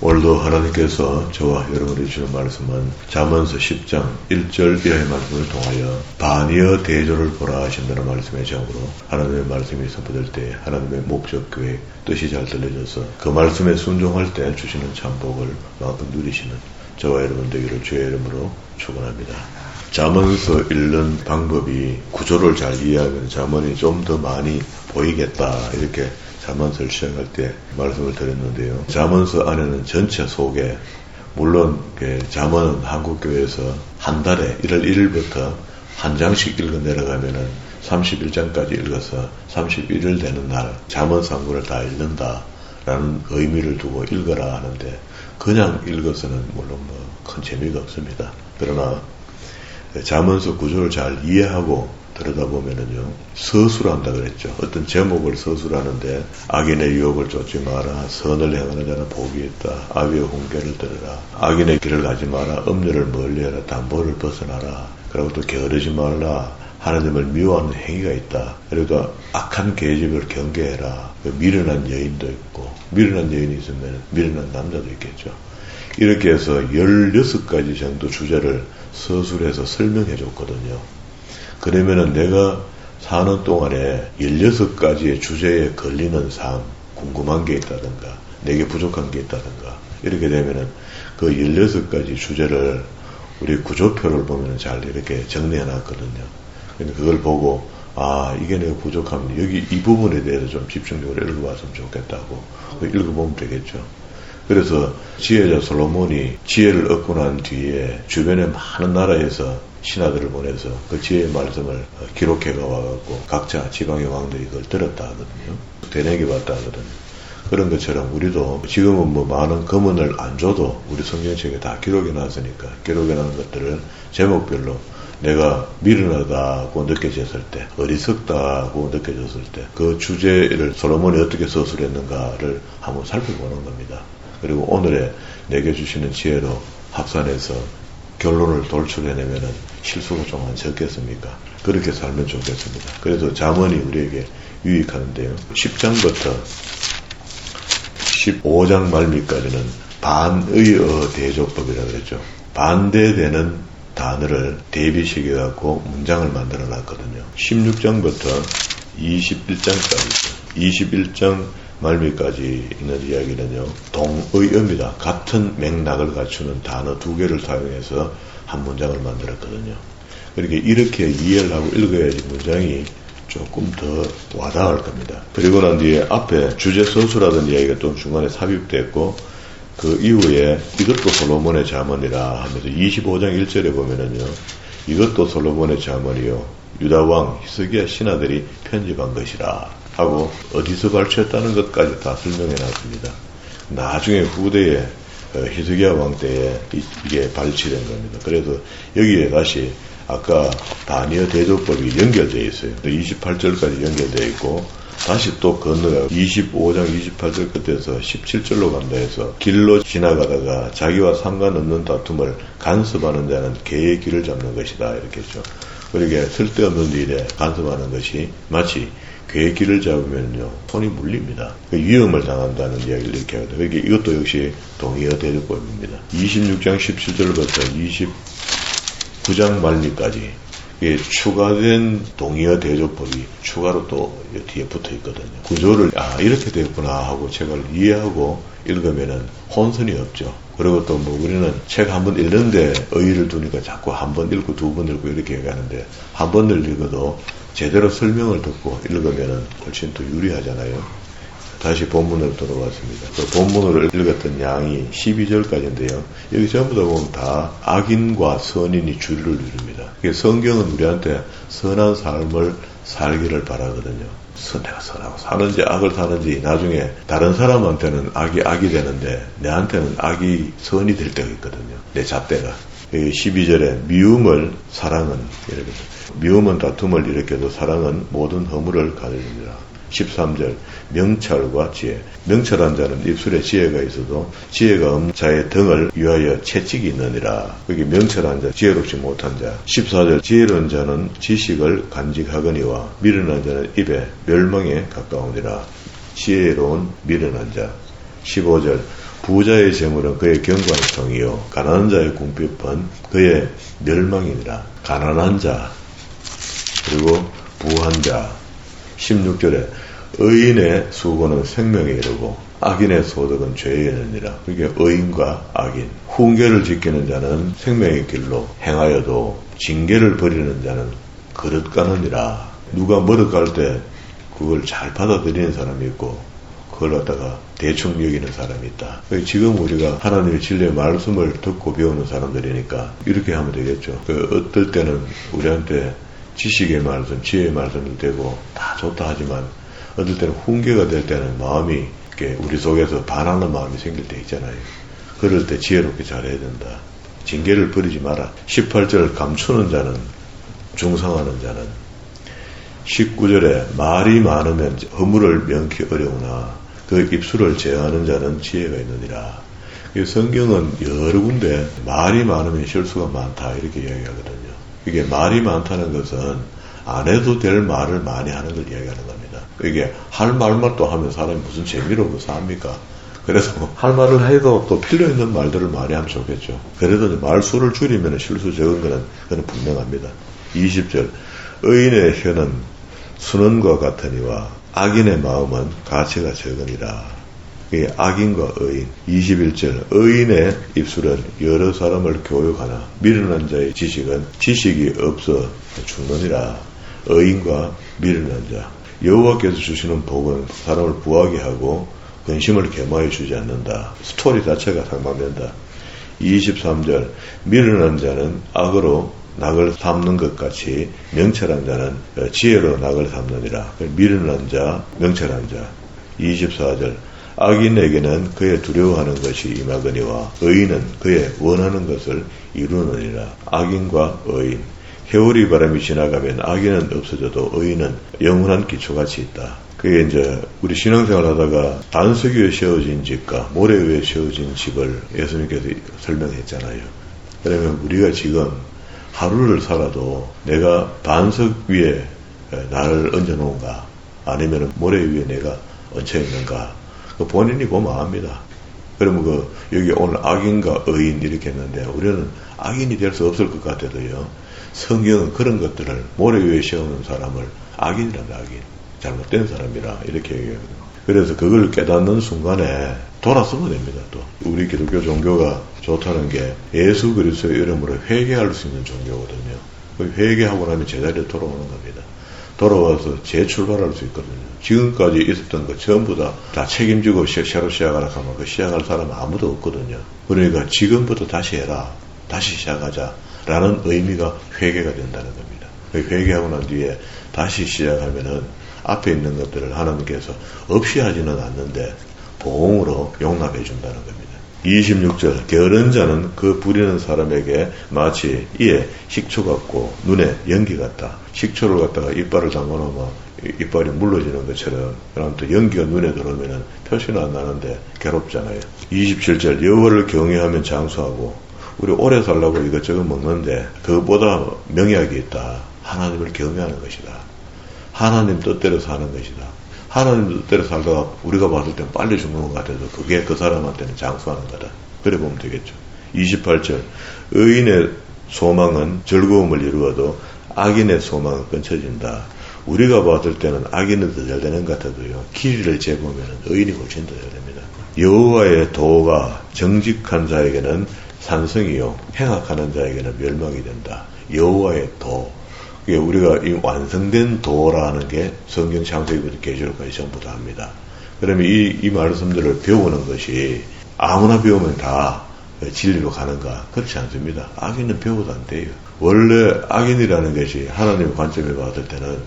오늘도 하나님께서 저와 여러분이 주시는 말씀은 잠언서 10장 1절 이하의 말씀을 통하여 반이여 대조를 보라 하신다는 말씀의 제목으로 하나님의 말씀이 선포될 때 하나님의 목적 계획 뜻이 잘 들려져서 그 말씀에 순종할 때 주시는 참복을 마음껏 누리시는 저와 여러분 되기를 주의 이름으로 축원합니다. 잠언서 읽는 방법이 구조를 잘 이해하면 잠언이 좀 더 많이 보이겠다 이렇게 잠언서를 시작할 때 말씀을 드렸는데요. 잠언서 안에는 전체 속에 물론 잠언은 한국교회에서 한 달에 1월 1일부터 한 장씩 읽어 내려가면은 31장까지 읽어서 31일 되는 날 잠언서 한 권을 다 읽는다라는 의미를 두고 읽어라 하는데 그냥 읽어서는 물론 큰 재미가 없습니다. 그러나 잠언서 구조를 잘 이해하고 들여다보면은요, 서술한다 그랬죠. 어떤 제목을 서술하는데, 악인의 유혹을 쫓지 마라, 선을 행하는 자는 복이 있다, 아비의 훈계를 들으라, 악인의 길을 가지 마라, 음료를 멀리하라, 담보를 벗어나라, 그리고 또 게으르지 말라, 하나님을 미워하는 행위가 있다. 그리고 악한 계집을 경계해라. 미련한 여인도 있고, 미련한 여인이 있으면 미련한 남자도 있겠죠. 이렇게 해서 16가지 정도 주제를 서술해서 설명해 줬거든요. 그러면은 내가 사는 동안에 16가지의 주제에 걸리는 삶, 궁금한 게 있다든가, 내게 부족한 게 있다든가, 이렇게 되면은 그 16가지 주제를 우리 구조표를 보면은 잘 이렇게 정리해 놨거든요. 그러니까 그걸 보고, 이게 내가 부족하면 여기 이 부분에 대해서 좀 집중적으로 읽어봤으면 좋겠다고 읽어보면 되겠죠. 그래서 지혜자 솔로몬이 지혜를 얻고 난 뒤에 주변에 많은 나라에서 신하들을 보내서 그 지혜의 말씀을 기록해가 와갖고 각자 지방의 왕들이 그걸 들었다 하거든요. 되뇌게 봤다 하거든요. 그런 것처럼 우리도 지금은 많은 검언을 안 줘도 우리 성경책에 다 기록해 놨으니까 기록해 놓은 것들을 제목별로 내가 미련하다고 느껴졌을 때, 어리석다고 느껴졌을 때 그 주제를 솔로몬이 어떻게 서술했는가를 한번 살펴보는 겁니다. 그리고 오늘의 내게 주시는 지혜로 합산해서 결론을 돌출해내면은 실수가 좀 안 적겠습니까? 그렇게 살면 좋겠습니다. 그래서 잠언이 우리에게 유익하는데요. 10장부터 15장 말미까지는 반의어 대조법이라고 그랬죠. 반대되는 단어를 대비시켜갖고 문장을 만들어 놨거든요. 16장부터 21장까지 21장 말미까지 있는 이야기는요, 동의어입니다. 같은 맥락을 갖추는 단어 2개를 사용해서 한 문장을 만들었거든요. 그러니까 이렇게 이해를 하고 읽어야지 문장이 조금 더 와닿을 겁니다. 그리고 난 뒤에 앞에 주제 서술하던 이야기가 또 중간에 삽입됐고, 그 이후에 이것도 솔로몬의 잠언이라 하면서 25장 1절에 보면은요, 이것도 솔로몬의 잠언이요, 유다왕 히스기야 신하들이 편집한 것이라 하고 어디서 발췌했다는 것까지 다 설명해 놨습니다. 나중에 후대에 히스기야 왕 때에 이게 발췌된 겁니다. 그래서 여기에 다시 아까 반이어 대조법이 연결되어 있어요. 28절까지 연결되어 있고 다시 또 건너가 25장 28절 끝에서 17절로 간다 해서 길로 지나가다가 자기와 상관없는 다툼을 간섭하는 자는 개의 길을 잡는 것이다 이렇게 했죠. 그러니까 쓸데없는 일에 간섭하는 것이 마치 괴의 길을 잡으면요, 손이 물립니다. 위험을 당한다는 이야기를 이렇게 하거든요. 그러니까 이것도 역시 동의어 대조법입니다. 26장 17절부터 29장 말미까지 추가된 동의어 대조법이 추가로 또 뒤에 붙어 있거든요. 구조를, 이렇게 되었구나 하고 책을 이해하고 읽으면은 혼선이 없죠. 그리고 또 우리는 책 한 번 읽는데 의의를 두니까 자꾸 한 번 읽고 두 번 읽고 이렇게 얘기하는데 한 번을 읽어도 제대로 설명을 듣고 읽으면 훨씬 더 유리하잖아요. 다시 본문으로 돌아왔습니다. 그 본문으로 읽었던 양이 12절까지인데요. 여기 전부 다 보면 다 악인과 선인이 주류를 이룹니다. 성경은 우리한테 선한 삶을 살기를 바라거든요. 내가 선하고 사는지 악을 사는지 나중에 다른 사람한테는 악이 되는데 내한테는 악이 선이 될 때가 있거든요. 내 잣대가. 12절에 미움을 사랑은 이렇게 미움은 다툼을 일으켜도 사랑은 모든 허물을 가려줍니다. 13절 명철과 지혜. 명철한 자는 입술에 지혜가 있어도 지혜가 없는 자의 등을 위하여 채찍이 있느니라. 그게 명철한 자, 지혜롭지 못한 자. 14절 지혜로운 자는 지식을 간직하거니와 미련한 자는 입에 멸망에 가까우니라. 지혜로운 미련한 자. 15절 부자의 재물은 그의 경관성이요 가난한 자의 궁핍은 그의 멸망이니라. 가난한 자 그리고 부한 자. 16절에 의인의 수고는 생명에 이르고 악인의 소득은 죄에 이르니라. 그게 의인과 악인. 훈계를 지키는 자는 생명의 길로 행하여도 징계를 버리는 자는 거듭 가느니라. 누가 머득할 때 그걸 잘 받아들이는 사람이 있고 그걸 갖다가 대충 여기는 사람이 있다. 지금 우리가 하나님의 진리의 말씀을 듣고 배우는 사람들이니까 이렇게 하면 되겠죠. 어떨 때는 우리한테 지식의 말씀, 지혜의 말씀도 되고 다 좋다 하지만 어떨 때는 훈계가 될 때는 마음이 우리 속에서 반하는 마음이 생길 때 있잖아요. 그럴 때 지혜롭게 잘해야 된다. 징계를 버리지 마라. 18절 감추는 자는 중상하는 자는 19절에 말이 많으면 허물을 명키 어려우나 그 입술을 제어하는 자는 지혜가 있느니라. 성경은 여러 군데 말이 많으면 실수가 많다 이렇게 이야기하거든요. 이게 말이 많다는 것은 안 해도 될 말을 많이 하는 걸 이야기하는 겁니다. 이게 할 말만 또 하면 사람이 무슨 재미로 삽니까? 그래서 할 말을 해도 또 필요 있는 말들을 많이 하면 좋겠죠. 그래도 말수를 줄이면 실수 적은 그건 분명합니다. 20절 의인의 혀는 순원과 같으니와 악인의 마음은 가치가 적으니라. 이게 악인과 의인. 21절 의인의 입술은 여러 사람을 교육하나 미련한 자의 지식은 지식이 없어 죽느니라. 의인과 미련한 자. 여호와께서 주시는 복은 사람을 부하게 하고 근심을 겸하여 주지 않는다. 스토리 자체가 상반된다. 23절 미련한 자는 악으로 낙을 삼는 것 같이 명철한 자는 지혜로 낙을 삼느니라. 미련한 자, 명철한 자. 24절 악인에게는 그의 두려워하는 것이 임하거니와 의인은 그의 원하는 것을 이루느니라. 악인과 의인. 해오리 바람이 지나가면 악인은 없어져도 의인은 영원한 기초같이 있다. 그게 이제 우리 신앙생활 하다가 반석 위에 세워진 집과 모래 위에 세워진 집을 예수님께서 설명했잖아요. 그러면 우리가 지금 하루를 살아도 내가 반석 위에 나를 얹어놓은가 아니면 모래 위에 내가 얹혀있는가 본인이 보면 압니다. 그러면 여기 오늘 악인과 의인 이렇게 했는데 우리는 악인이 될 수 없을 것 같아도요. 성경은 그런 것들을 모래 위에 세우는 사람을 악인이란다. 악인. 잘못된 사람이라 이렇게 얘기하거든요. 그래서 그걸 깨닫는 순간에 돌아서면 됩니다. 또 우리 기독교 종교가 좋다는 게 예수 그리스도의 이름으로 회개할 수 있는 종교거든요. 회개하고 나면 제자리에 돌아오는 겁니다. 돌아와서 재출발할 수 있거든요. 지금까지 있었던 거 전부 다 책임지고 새로 시작하라 하면 그 시작할 사람은 아무도 없거든요. 그러니까 지금부터 다시 해라. 다시 시작하자. 라는 의미가 회개가 된다는 겁니다. 회개하고 난 뒤에 다시 시작하면은 앞에 있는 것들을 하나님께서 없이 하지는 않는데 보응으로 용납해 준다는 겁니다. 26절 게으른 자는 그 부리는 사람에게 마치 이에 식초 같고 눈에 연기 같다. 식초를 갖다가 이빨을 담궈놓으면 이빨이 물러지는 것처럼 그럼 또 연기가 눈에 들어오면 표시는 안 나는데 괴롭잖아요. 27절 여호와를 경외하면 장수하고 우리 오래 살라고 이것저것 먹는데 그것보다 명약이 있다. 하나님을 경외하는 것이다. 하나님 뜻대로 사는 것이다. 하나님 뜻대로 살다가 우리가 봤을 땐 빨리 죽는 것 같아도 그게 그 사람한테는 장수하는 거다. 그래 보면 되겠죠. 28절 의인의 소망은 즐거움을 이루어도 악인의 소망은 끊쳐진다. 우리가 봤을 때는 악인은 더 잘 되는 것 같아도요. 길이를 재보면 의인이 훨씬 더 잘 됩니다. 여호와의 도가 정직한 자에게는 산성이요 행악하는 자에게는 멸망이 된다. 여호와의 도. 우리가 이 완성된 도라는 게 성경 창세기부터 계시록까지 전부 다 합니다. 그러면 이 말씀들을 배우는 것이 아무나 배우면 다 진리로 가는가? 그렇지 않습니다. 악인은 배워도 안 돼요. 원래 악인이라는 것이 하나님의 관점에 봤을 때는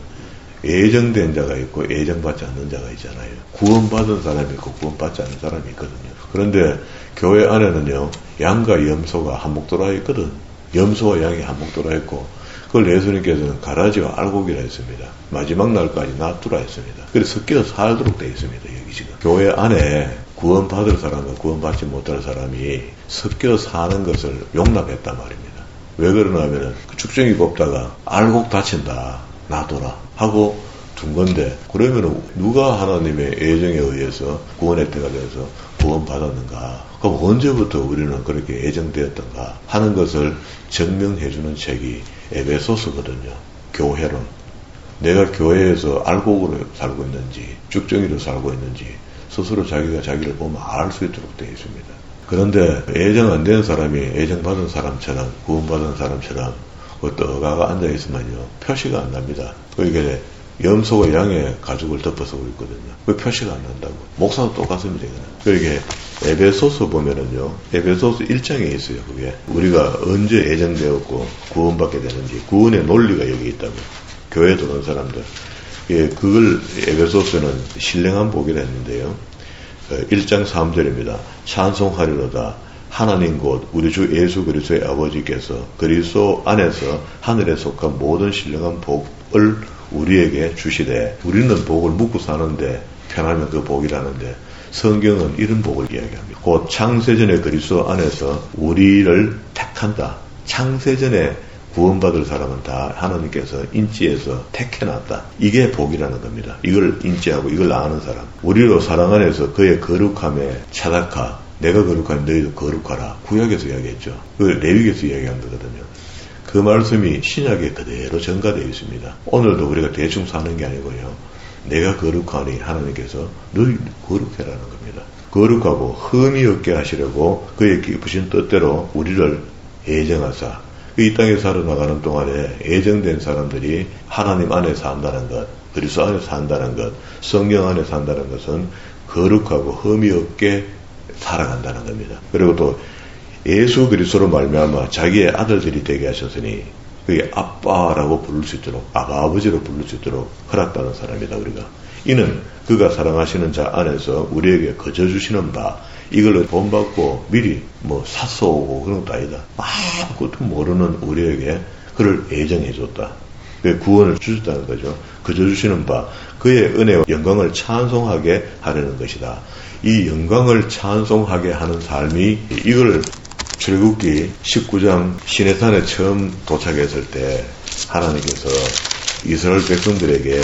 예정된 자가 있고 예정받지 않는 자가 있잖아요. 구원받은 사람이 있고 구원받지 않는 사람이 있거든요. 그런데 교회 안에는요. 양과 염소가 한몫 돌아 있거든. 염소와 양이 한몫 돌아 있고 그걸 예수님께서는 가라지와 알곡이라 했습니다. 마지막 날까지 놔두라 했습니다. 그래서 섞여 살도록 되어 있습니다. 여기 지금. 교회 안에 구원받을 사람과 구원받지 못할 사람이 섞여 사는 것을 용납했단 말입니다. 왜 그러나 하면 축정이 꼽다가 알곡 다친다. 놔둬라. 하고 둔 건데 그러면 누가 하나님의 예정에 의해서 구원의 때가 돼서 구원받았는가? 그럼 언제부터 우리는 그렇게 예정되었던가 하는 것을 증명해주는 책이 에베소서거든요. 교회론. 내가 교회에서 알곡으로 살고 있는지 쭉정이로 살고 있는지 스스로 자기가 자기를 보면 알 수 있도록 되어 있습니다. 그런데 예정 안 된 사람이 예정받은 사람처럼 구원받은 사람처럼 그 떠가가 앉아있으면요 표시가 안 납니다. 그게 염소가 양의 가죽을 덮어서고 있거든요. 그 표시가 안 난다고. 목사도 똑같습니다. 그게 에베소서 보면은요, 에베소서 1장에 있어요. 그게 우리가 언제 예정되었고 구원받게 되는지 구원의 논리가 여기 있다고. 교회 들어온 사람들. 예, 그걸 에베소서는 신령한 복이라 했는데요. 1장 3절입니다. 찬송하리로다. 하나님 곧 우리 주 예수 그리스도의 아버지께서 그리스도 안에서 하늘에 속한 모든 신령한 복을 우리에게 주시되, 우리는 복을 묵고 사는데 편하면 그 복이라는데 성경은 이런 복을 이야기합니다. 곧 창세전에 그리스도 안에서 우리를 택한다. 창세전에 구원받을 사람은 다 하나님께서 인지해서 택해놨다. 이게 복이라는 겁니다. 이걸 인지하고 이걸 아는 사람. 우리로 사랑 안에서 그의 거룩함에 차닥하. 내가 거룩하니 너희도 거룩하라. 구약에서 이야기했죠. 그 레위기에서 이야기한 거거든요. 그 말씀이 신약에 그대로 전가되어 있습니다. 오늘도 우리가 대충 사는 게 아니고요. 내가 거룩하니 하나님께서 너희 거룩해라는 겁니다. 거룩하고 흠이 없게 하시려고 그의 기쁘신 뜻대로 우리를 예정하사 이 땅에 살아나가는 동안에 예정된 사람들이 하나님 안에 산다는 것, 그리스도 안에 산다는 것, 성령 안에 산다는 것은 거룩하고 흠이 없게 살아간다는 겁니다. 그리고 또 예수 그리스도로 말미암아 자기의 아들들이 되게 하셨으니 그게 아빠라고 부를 수 있도록, 아버지로 부를 수 있도록 허락받은 사람이다 우리가. 이는 그가 사랑하시는 자 안에서 우리에게 거저 주시는 바, 이걸로 돈 받고 미리 샀어오고 그런 것도 아니다. 아무것도 모르는 우리에게 그를 예정해 줬다. 구원을 주셨다는 거죠. 거저 주시는 바 그의 은혜와 영광을 찬송하게 하려는 것이다. 이 영광을 찬송하게 하는 삶이, 이걸 출애굽기 19장 시내산에 처음 도착했을 때 하나님께서 이스라엘 백성들에게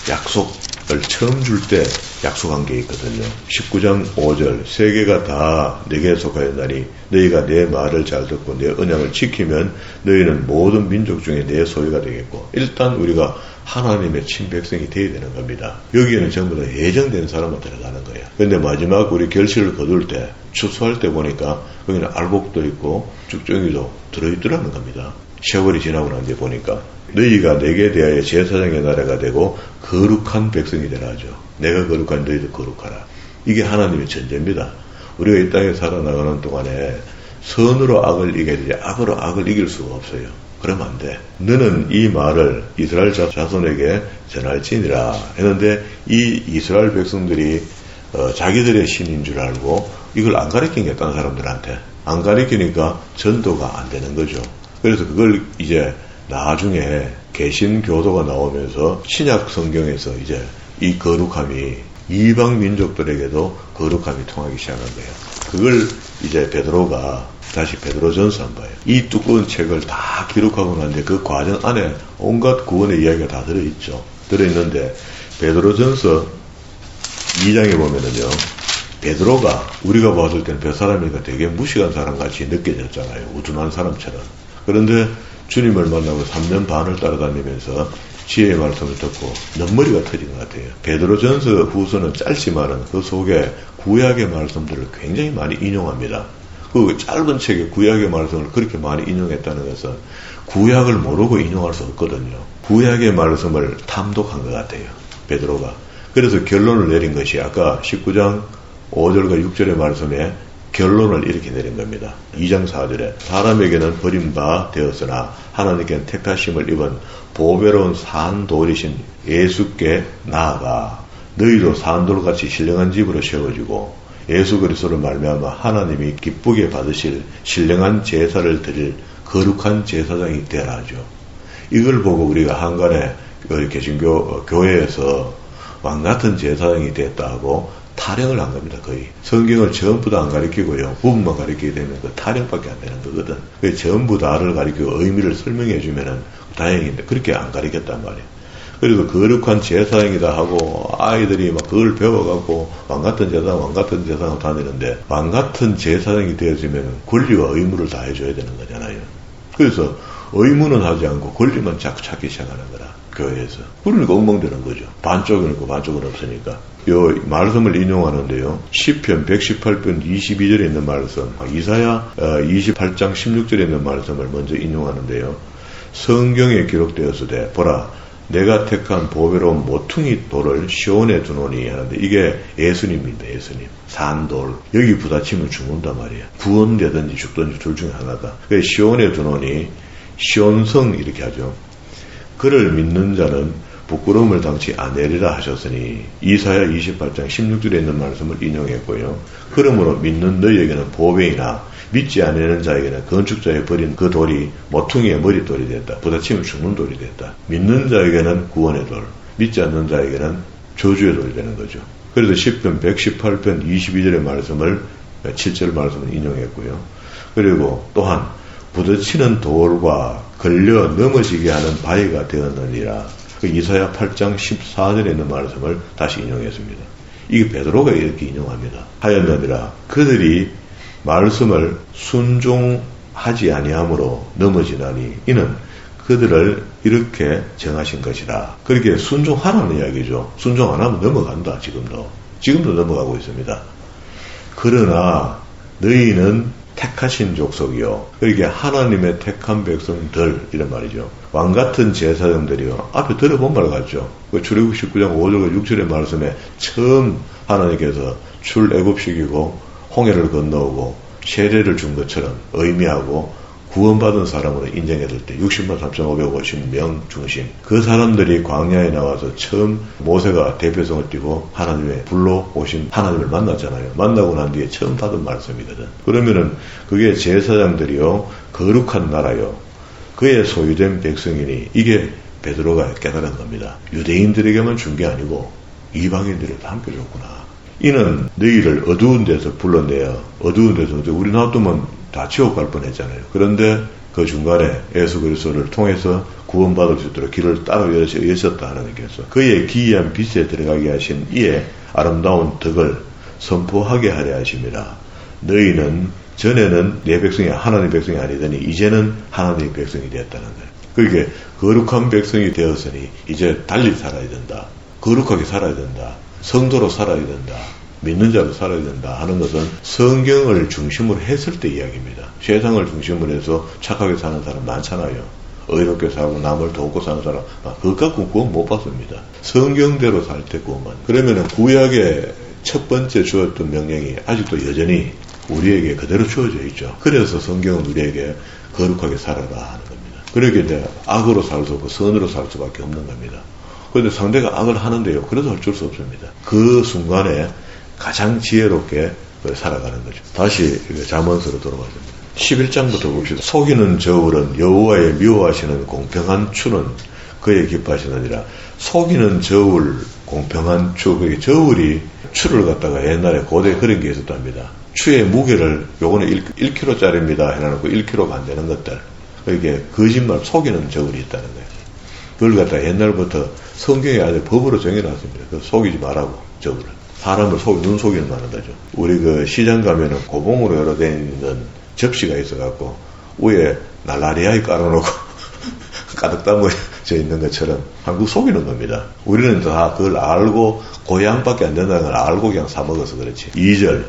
약속을 처음 줄 때 약속한 게 있거든요. 19장 5절 세계가 다 내게 속하였나니 너희가 내 말을 잘 듣고 내 언약을 지키면 너희는 모든 민족 중에 내 소유가 되겠고, 일단 우리가 하나님의 친백성이 되어야 되는 겁니다. 여기에는 전부 다 예정된 사람만 들어가는 거예요. 그런데 마지막 우리 결실을 거둘 때, 추수할 때 보니까 거기는 알곡도 있고 쭉정이도 들어있더라는 겁니다. 세월이 지나고 난 뒤에 보니까 너희가 내게 대하여 제사장의 나라가 되고 거룩한 백성이 되라 하죠. 내가 거룩한 너희도 거룩하라. 이게 하나님의 전제입니다. 우리가 이 땅에 살아나가는 동안에 선으로 악을 이겨야 되지 악으로 악을 이길 수가 없어요. 그러면 안 돼. 너는 이 말을 이스라엘 자손에게 전할지니라 했는데, 이 이스라엘 백성들이 자기들의 신인 줄 알고 이걸 안 가르친 게 다른 사람들한테 안 가르치니까 전도가 안 되는 거죠. 그래서 그걸 이제 나중에 개신교도가 나오면서 신약 성경에서 이제 이 거룩함이 이방 민족들에게도 거룩함이 통하기 시작한 거예요. 그걸 이제 베드로가 다시 베드로전서 한 봐요. 이 두꺼운 책을 다 기록하고 난데 그 과정 안에 온갖 구원의 이야기가 다 들어있죠. 들어있는데 베드로전서 2장에 보면은요, 베드로가 우리가 봤을 때는 그 사람이니까 되게 무식한 사람같이 느껴졌잖아요. 우둔한 사람처럼. 그런데 주님을 만나고 3년 반을 따라다니면서 지혜의 말씀을 듣고 눈머리가 터진 것 같아요. 베드로전서 후서는 짧지만은 그 속에 구약의 말씀들을 굉장히 많이 인용합니다. 그 짧은 책에 구약의 말씀을 그렇게 많이 인용했다는 것은 구약을 모르고 인용할 수 없거든요. 구약의 말씀을 탐독한 것 같아요, 베드로가. 그래서 결론을 내린 것이 아까 19장 5절과 6절의 말씀에 결론을 이렇게 내린 겁니다. 2장 4절에 사람에게는 버림바 되었으나 하나님께는 택하심을 입은 보배로운 산돌이신 예수께 나아가 너희도 산돌같이 신령한 집으로 세워지고 예수 그리스도를 말미암아 하나님이 기쁘게 받으실 신령한 제사를 드릴 거룩한 제사장이 되라 하죠. 이걸 보고 우리가 한간에 개신교 교회에서 왕같은 제사장이 됐다 하고 타령을 한 겁니다. 거의 성경을 전부 다 안 가르치고요, 부분만 가르치게 되면 그 타령밖에 안 되는 거거든. 전부 다를 가르치고 의미를 설명해 주면은 다행인데 그렇게 안 가르쳤단 말이에요. 그래서 거룩한 제사장이다 하고 아이들이 막 그걸 배워갖고 왕같은 제사장을 다니는데 왕같은 제사장이 되어지면 권리와 의무를 다 해줘야 되는 거잖아요. 그래서 의무는 하지 않고 권리만 자꾸 찾기 시작하는 거라. 교회에서. 그러니까 엉망되는 거죠. 반쪽은 있고 반쪽은 없으니까. 요 말씀을 인용하는데요. 시편 118편 22절에 있는 말씀, 이사야 28장 16절에 있는 말씀을 먼저 인용하는데요. 성경에 기록되었으되 보라 내가 택한 보배로운 모퉁이 돌을 시온에 두노니 하는데 이게 예수님입니다. 예수님. 산돌. 여기 부딪히면 죽는단 말이에요. 구원되든지 죽든지 둘 중에 하나다. 그래서 시온에 두노니 시온성 이렇게 하죠. 그를 믿는 자는 부끄러움을 당치 아니리라 하셨으니 이사야 28장 16절에 있는 말씀을 인용했고요. 그러므로 믿는 너희에게는 보배이나 믿지 않는 자에게는 건축자에 버린 그 돌이 모퉁이의 머릿돌이 됐다. 부딪히면 죽는 돌이 됐다. 믿는 자에게는 구원의 돌, 믿지 않는 자에게는 저주의 돌이 되는 거죠. 그래서 시편 118편 22절의 말씀을 7절 말씀을 인용했고요. 그리고 또한 부딪히는 돌과 걸려 넘어지게 하는 바위가 되었느니라. 그 이사야 8장 14절에 있는 말씀을 다시 인용했습니다. 이게 베드로가 이렇게 인용합니다. 하였느니라 그들이 말씀을 순종하지 아니함으로 넘어지나니 이는 그들을 이렇게 정하신 것이라. 그렇게 순종하라는 이야기죠. 순종 안 하면 넘어간다. 지금도 넘어가고 있습니다. 그러나 너희는 택하신 족속이요. 그렇게 하나님의 택한 백성들 이런 말이죠. 왕같은 제사장들이요. 앞에 들어본 말 같죠. 출애굽 19장 5절과 6절의 말씀에 처음 하나님께서 출애굽시키고 홍해를 건너오고 세례를 준 것처럼 의미하고 구원받은 사람으로 인정해줄 때 60만 3,550명 중심 그 사람들이 광야에 나와서 처음 모세가 대표성을 띠고 하나님의 불러 오신 하나님을 만났잖아요. 만나고 난 뒤에 처음 받은 말씀이거든. 그러면은 그게 제사장들이요 거룩한 나라요 그의 소유된 백성이니 이게 베드로가 깨달은 겁니다. 유대인들에게만 준 게 아니고 이방인들에도 함께 줬구나. 이는 너희를 어두운 데서 불러내어 어두운 데서 우리 놔두면 다 지옥 갈 뻔했잖아요. 그런데 그 중간에 예수 그리스도를 통해서 구원받을 수 있도록 길을 따로 여셨다 하나님께서 그의 기이한 빛에 들어가게 하신 이의 아름다운 덕을 선포하게 하려 하심이라. 너희는 전에는 내 백성이 하나님 백성이 아니더니 이제는 하나님의 백성이 되었다는 거예요. 그러니까 거룩한 백성이 되었으니 이제 달리 살아야 된다. 거룩하게 살아야 된다. 성도로 살아야 된다. 믿는 자로 살아야 된다 하는 것은 성경을 중심으로 했을 때 이야기입니다. 세상을 중심으로 해서 착하게 사는 사람 많잖아요. 의롭게 살고 남을 돕고 사는 사람 그것 갖고 구원 못 받습니다. 성경대로 살 때 구원만. 그러면 구약의 첫 번째 주었던 명령이 아직도 여전히 우리에게 그대로 주어져 있죠. 그래서 성경은 우리에게 거룩하게 살아라 하는 겁니다. 그렇게 이제 악으로 살 수 없고 선으로 살 수밖에 없는 겁니다. 그런데 상대가 악을 하는데요. 그래도 어쩔 수 없습니다. 그 순간에 가장 지혜롭게 살아가는 거죠. 다시 잠언서로 돌아가십니다. 11장부터 봅시다. 속이는 저울은 여호와의 미워하시는 공평한 추는 그의 기뻐하시느니라. 속이는 저울, 공평한 추. 그게 저울이 추를 갖다가 옛날에 고대 그런 게 있었답니다. 추의 무게를 요거는 1kg짜리입니다 해놔놓고 1kg가 안 되는 것들. 이게 거짓말 속이는 저울이 있다는 거예요. 그걸 갖다가 옛날부터 성경에 아주 법으로 정해놨습니다. 속이지 말라고 저울을. 사람을 눈 속이는 말은 거죠. 우리 그 시장 가면은 고봉으로 열어다니는 접시가 있어갖고 위에 날라리아이 깔아놓고 가득 담아져 있는 것처럼 한국 속이는 겁니다. 우리는 다 그걸 알고 고향밖에 안 된다는 걸 알고 그냥 사먹어서 그렇지. 2절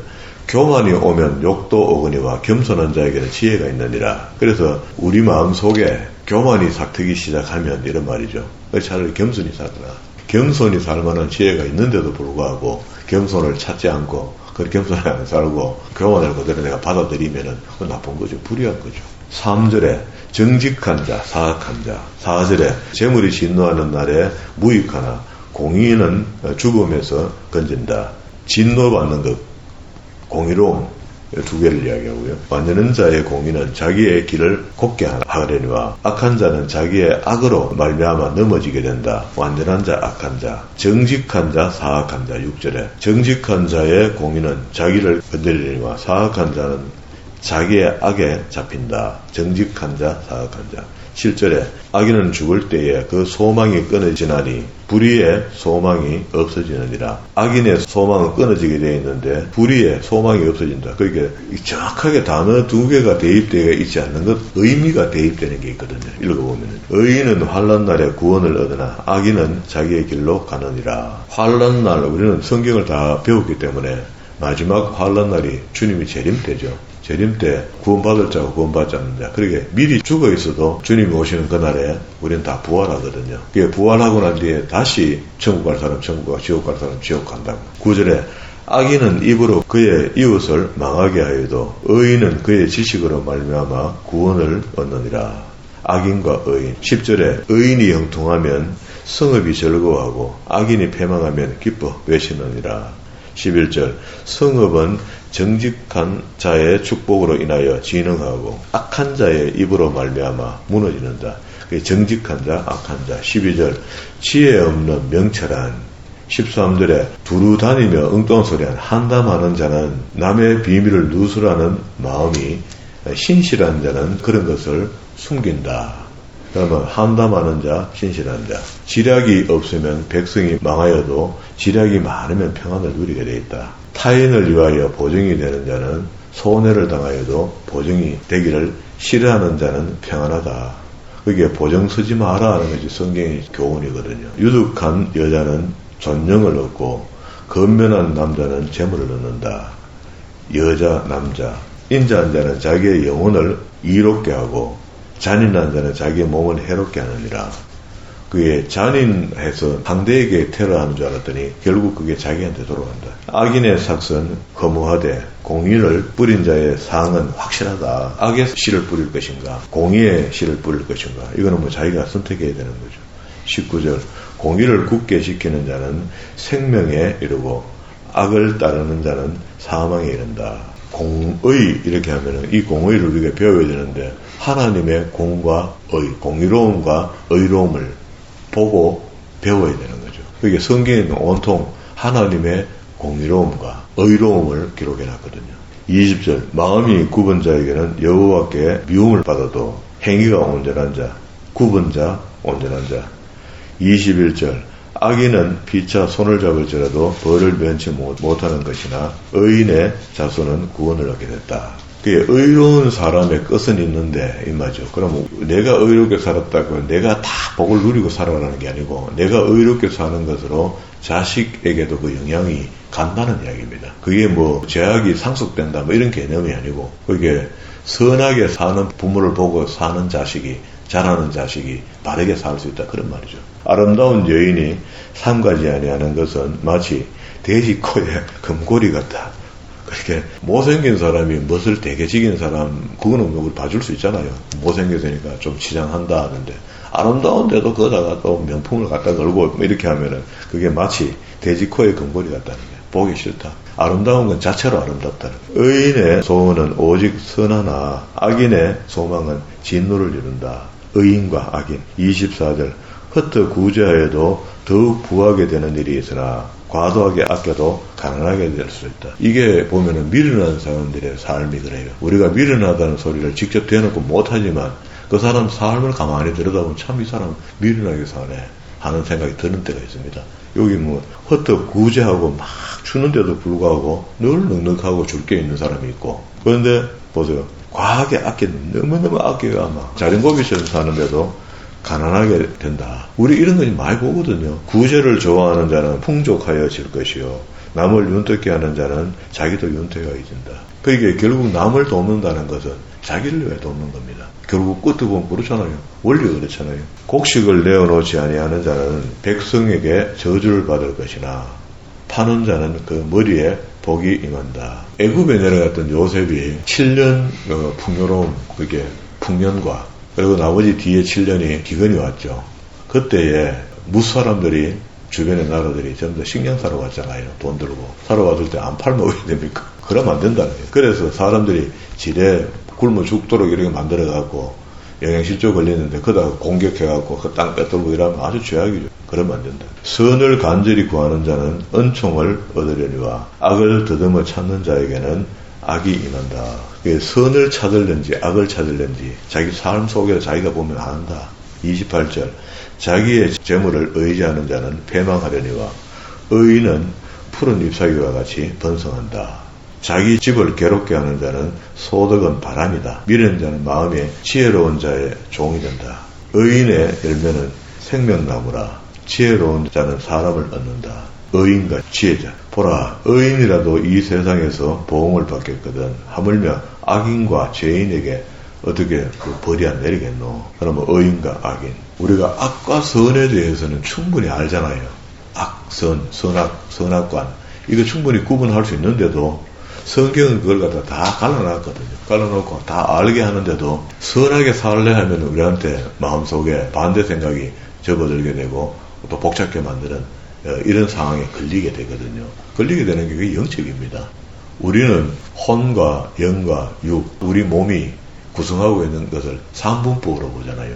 교만이 오면 욕도 오거니와 겸손한 자에게는 지혜가 있느니라. 그래서 우리 마음속에 교만이 삭트기 시작하면 이런 말이죠. 차라리 겸손히 살거라. 겸손히 살 만한 지혜가 있는데도 불구하고 겸손을 찾지 않고 그렇게 겸손하게 안 살고 교만을 그대로 내가 받아들이면은 그건 나쁜 거죠. 불의한 거죠. 3절에 정직한 자, 사악한 자. 4절에 재물이 진노하는 날에 무익하나 공의는 죽음에서 건진다. 진노받는 것, 공의로움 두 개를 이야기하고요. 완전한 자의 공의는 자기의 길을 곱게 하려니와 악한 자는 자기의 악으로 말미암아 넘어지게 된다. 완전한 자, 악한 자, 정직한 자, 사악한 자. 6절에 정직한 자의 공의는 자기를 건드리려니와 사악한 자는 자기의 악에 잡힌다. 정직한 자, 사악한 자. 7절에 악인은 죽을 때에 그 소망이 끊어지나니 불의의 소망이 없어지느니라. 악인의 소망은 끊어지게 되어 있는데 불의의 소망이 없어진다. 그러니까 정확하게 단어 두 개가 대입되어 있지 않는 것, 의미가 대입되는 게 있거든요. 읽어보면 의인은 환난 날에 구원을 얻으나 악인은 자기의 길로 가느니라. 환난 날, 우리는 성경을 다 배웠기 때문에 마지막 환난 날이 주님이 재림 때죠. 재림 때 구원받을 자고 구원받지 않는 자. 그러게 미리 죽어 있어도 주님이 오시는 그날에 우리는 다 부활하거든요. 그게 부활하고 난 뒤에 다시 천국 갈 사람 천국 가고 지옥 갈 사람 지옥 간다고. 9절에 악인은 입으로 그의 이웃을 망하게 하여도 의인은 그의 지식으로 말미암아 구원을 얻느니라. 악인과 의인. 10절에 의인이 형통하면 성읍이 즐거워하고 악인이 패망하면 기뻐 외치느니라. 11절 성읍은 정직한 자의 축복으로 인하여 진흥하고 악한 자의 입으로 말미암아 무너지는다. 정직한 자, 악한 자. 12절 지혜 없는 명철한. 13절에 두루 다니며 엉뚱한 소리한 한담하는 자는 남의 비밀을 누설하는 마음이 신실한 자는 그런 것을 숨긴다. 그러면 한담하는 자, 신실한 자. 지략이 없으면 백성이 망하여도 지략이 많으면 평안을 누리게 되어 있다. 타인을 위하여 보증이 되는 자는 손해를 당하여도 보증이 되기를 싫어하는 자는 평안하다. 그게 보증 쓰지 마라 하는 것이 성경의 교훈이거든요. 유득한 여자는 존경을 얻고 건면한 남자는 재물을 얻는다. 여자, 남자. 인자한 자는 자기의 영혼을 이롭게 하고 잔인한 자는 자기의 몸을 해롭게 하느니라. 그게 잔인해서 상대에게 테러하는 줄 알았더니 결국 그게 자기한테 돌아간다. 악인의 삭은 허무하되 공의를 뿌린 자의 상은 확실하다. 악의 씨를 뿌릴 것인가 공의의 씨를 뿌릴 것인가, 이거는 뭐 자기가 선택해야 되는 거죠. 19절 공의를 굳게 지키는 자는 생명에 이르고 악을 따르는 자는 사망에 이른다. 공의 이렇게 하면은 이 공의를 우리가 배워야 되는데 하나님의 공과 의, 공의로움과 의로움을 보고 배워야 되는 거죠. 그게 성경에는 온통 하나님의 공의로움과 의로움을 기록해놨거든요. 20절 마음이 굽은 자에게는 여호와께 미움을 받아도 행위가 온전한 자, 굽은 자, 온전한 자. 21절 악인은 피차 손을 잡을지라도 벌을 면치 못하는 것이나 의인의 자손은 구원을 얻게 됐다. 그게 의로운 사람의 끝은 있는데 이 말이죠. 그럼 내가 의롭게 살았다고 내가 다 복을 누리고 살아가는 게 아니고 내가 의롭게 사는 것으로 자식에게도 그 영향이 간다는 이야기입니다. 그게 뭐 죄악이 상속된다 뭐 이런 개념이 아니고 그게 선하게 사는 부모를 보고 사는 자식이 자라는 자식이 바르게 살 수 있다 그런 말이죠. 아름다운 여인이 삼가지 아니하는 것은 마치 돼지 코에 금고리 같다. 그렇게 못생긴 사람이 멋을 되게 지긴 사람 그거는 우리 봐줄 수 있잖아요. 못생겨서니까 좀 치장한다 하는데 아름다운데도 거기다가 또 명품을 갖다 걸고 뭐 이렇게 하면은 그게 마치 돼지 코에 금고리 같다는 게 보기 싫다. 아름다운 건 자체로 아름답다는 거예요. 의인의 소원은 오직 선하나 악인의 소망은 진노를 이룬다. 의인과 악인. 24절 흩어 구제하여도 더욱 부하게 되는 일이 있으나 과도하게 아껴도 가난하게 될 수 있다. 이게 보면은 미련한 사람들의 삶이 그래요. 우리가 미련하다는 소리를 직접 대놓고 못하지만 그 사람 삶을 가만히 들여다보면 참 이 사람 미련하게 사네 하는 생각이 드는 때가 있습니다. 여기 뭐 흩어 구제하고 막 주는데도 불구하고 늘 넉넉하고 줄 게 있는 사람이 있고, 그런데 보세요. 과하게 너무너무 아껴가 막 자린고비처럼 사는데도 가난하게 된다. 우리 이런 거 많이 보거든요. 구제를 좋아하는 자는 풍족하여질 것이요 남을 윤택게 하는 자는 자기도 윤택하여진다. 그러니까 결국 남을 돕는다는 것은 자기를 위해 돕는 겁니다. 결국 끝도 보면 그렇잖아요. 원리가 그렇잖아요. 곡식을 내어놓지 아니하는 자는 백성에게 저주를 받을 것이나 파는 자는 그 머리에 복이 임한다. 애굽에 내려갔던 요셉이 7년 풍요로움, 그게 풍년과 그리고 나머지 뒤에 7년이 기근이 왔죠. 그때에 무사람들이 주변의 나라들이 전부 다 식량 사러 왔잖아요. 돈 들고. 사러 왔을 때 안 팔면 어떻게 됩니까? 그러면 안 된다는 거예요. 그래서 사람들이 지레 굶어 죽도록 이렇게 만들어갖고 영양실조 걸리는데 그러다가 공격해갖고 그 땅 뺏돌고 이러면 아주 죄악이죠. 그러면 안 된다. 선을 간절히 구하는 자는 은총을 얻으려니와 악을 더듬어 찾는 자에게는 악이 임한다. 선을 찾을는지 악을 찾을는지 자기 삶 속에서 자기가 보면 안다. 28절 자기의 재물을 의지하는 자는 패망하려니와 의인은 푸른 잎사귀와 같이 번성한다. 자기 집을 괴롭게 하는 자는 소득은 바람이다. 미련한 자는 마음에 지혜로운 자의 종이 된다. 의인의 열매는 생명나무라. 지혜로운 자는 사람을 얻는다. 의인과 지혜자. 보라, 의인이라도 이 세상에서 보응을 받겠거든. 하물며 악인과 죄인에게 어떻게 그 벌이 안 내리겠노? 그러면 의인과 악인. 우리가 악과 선에 대해서는 충분히 알잖아요. 악, 선, 선악, 선악관. 이거 충분히 구분할 수 있는데도 성경은 그걸 갖다 다 갈라놨거든요. 갈라놓고 다 알게 하는데도 선하게 살래 하면 우리한테 마음속에 반대 생각이 접어들게 되고 또 복잡하게 만드는 이런 상황에 걸리게 되거든요. 걸리게 되는 게 그게 영적입니다. 우리는 혼과 영과 육, 우리 몸이 구성하고 있는 것을 3분법으로 보잖아요.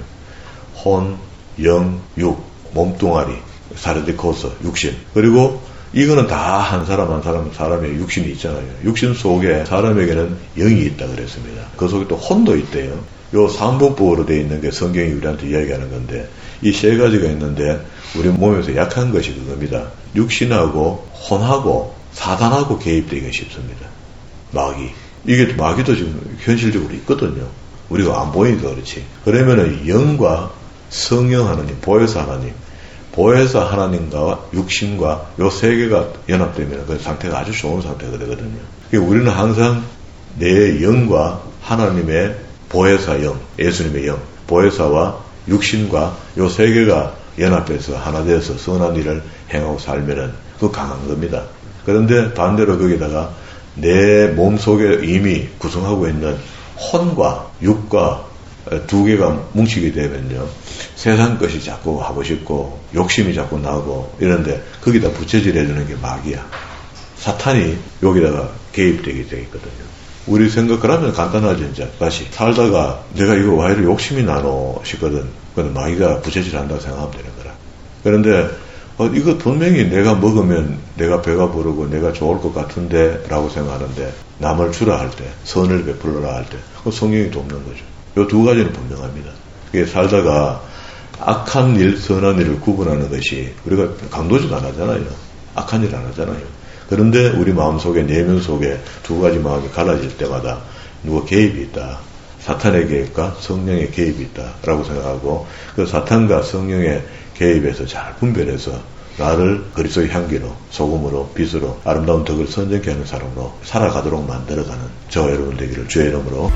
혼, 영, 육, 몸뚱아리, 사르디코스, 육신. 그리고 이거는 다 한 사람 한 사람 사람의 육신이 있잖아요. 육신 속에 사람에게는 영이 있다 그랬습니다. 그 속에 또 혼도 있대요. 요 3분법으로 되어 있는 게 성경이 우리한테 이야기하는 건데 이 세 가지가 있는데 우리 몸에서 약한 것이 그겁니다. 육신하고 혼하고 사단하고 개입되기가 쉽습니다. 마귀. 이게 마귀도 지금 현실적으로 있거든요. 우리가 안 보이니까 그렇지. 그러면은 영과 성령 하나님, 보혜사 하나님, 보혜사 하나님과 육신과 요 세 개가 연합되면 그 상태가 아주 좋은 상태가 되거든요. 우리는 항상 내 영과 하나님의 보혜사 영, 예수님의 영, 보혜사와 육신과 요 세 개가 연합해서 하나 되어서 선한 일을 행하고 살면은 그 강한 겁니다. 그런데 반대로 거기다가 내 몸속에 이미 구성하고 있는 혼과 육과 두 개가 뭉치게 되면요. 세상 것이 자꾸 하고 싶고 욕심이 자꾸 나고 이런데 거기다 부채질 해주는 게 마귀야. 사탄이 여기다가 개입되게 되어 있거든요. 우리 생각을 하면 간단하죠. 이제 다시 살다가 내가 이거 왜 이렇게 욕심이 나노 싶거든. 그건 마귀가 부채질 한다고 생각하면 되는 거라. 그런데 이거 분명히 내가 먹으면 내가 배가 부르고 내가 좋을 것 같은데 라고 생각하는데 남을 주라 할 때, 선을 베풀어라 할 때 성경이 돕는 거죠. 이 두 가지는 분명합니다. 이게 살다가 악한 일, 선한 일을 구분하는 것이 우리가 강도지도 안 하잖아요. 악한 일 안 하잖아요. 그런데 우리 마음속에, 내면 속에 두 가지 마음이 갈라질 때마다 누가 개입이 있다. 사탄의 개입과 성령의 개입이 있다라고 생각하고 그 사탄과 성령의 개입에서 잘 분별해서 나를 그리스도의 향기로, 소금으로, 빛으로 아름다운 덕을 선정케 하는 사람으로 살아가도록 만들어가는 저와 여러분 되기를 주의 이름으로